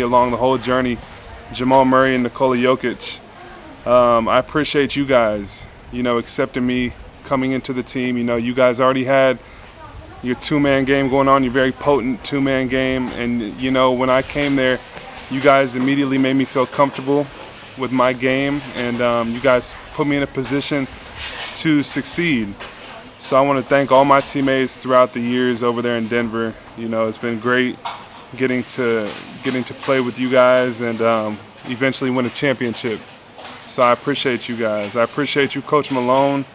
along the whole journey, Jamal Murray and Nikola Jokic. I appreciate you guys, accepting me coming into the team. You guys already had your two-man game going on, your very potent two-man game. And, when I came there, you guys immediately made me feel comfortable with my game. And you guys put me in a position to succeed. So I want to thank all my teammates throughout the years over there in Denver. It's been great getting to play with you guys and eventually win a championship. So I appreciate you guys. I appreciate you, Coach Malone.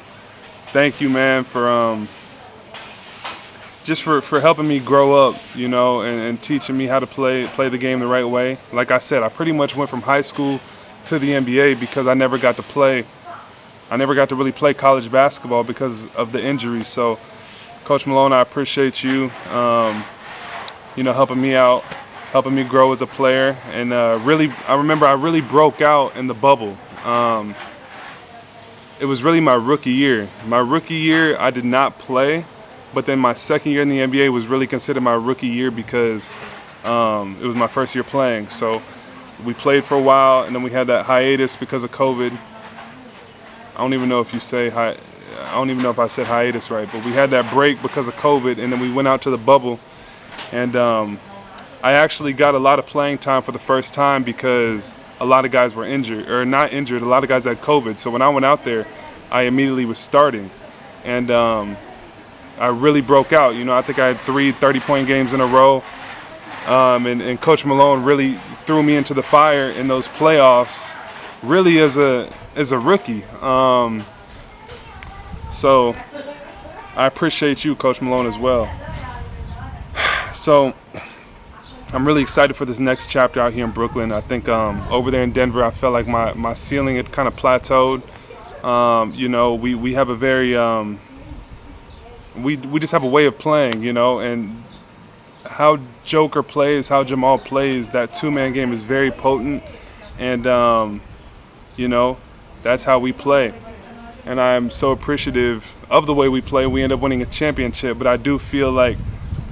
Thank you, man, for just for helping me grow up, and teaching me how to play the game the right way. Like I said, I pretty much went from high school to the NBA because I never got to really play college basketball because of the injuries. So, Coach Malone, I appreciate you, helping me out, helping me grow as a player. And I remember I really broke out in the bubble. It was really my rookie year. My rookie year, I did not play, but then my second year in the NBA was really considered my rookie year because it was my first year playing. So we played for a while, and then we had that hiatus because of COVID. I don't even know if I said hiatus right, but we had that break because of COVID, and then we went out to the bubble. And I actually got a lot of playing time for the first time because a lot of guys were injured, or not injured, a lot of guys had COVID. So when I went out there, I immediately was starting. And I really broke out. I think I had 3 30-point games in a row. And Coach Malone really threw me into the fire in those playoffs, really as a rookie. So I appreciate you, Coach Malone, as well. So I'm really excited for this next chapter out here in Bruklin. I think over there in Denver, I felt like my ceiling had kind of plateaued. We have a very we just have a way of playing, and how Joker plays, how Jamal plays, that two-man game is very potent, and that's how we play. And I'm so appreciative of the way we play. We end up winning a championship, but I do feel like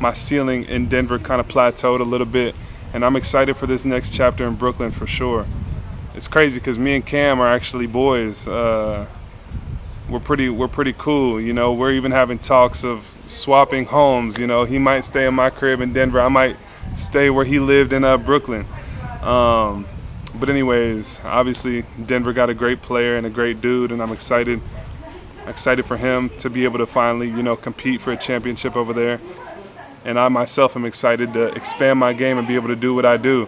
my ceiling in Denver kind of plateaued a little bit, and I'm excited for this next chapter in Bruklin for sure. It's crazy because me and Cam are actually boys. We're pretty cool. We're even having talks of swapping homes. He might stay in my crib in Denver. I might stay where he lived in Bruklin. But anyways, obviously Denver got a great player and a great dude, and I'm excited for him to be able to finally, compete for a championship over there. And I myself am excited to expand my game and be able to do what I do.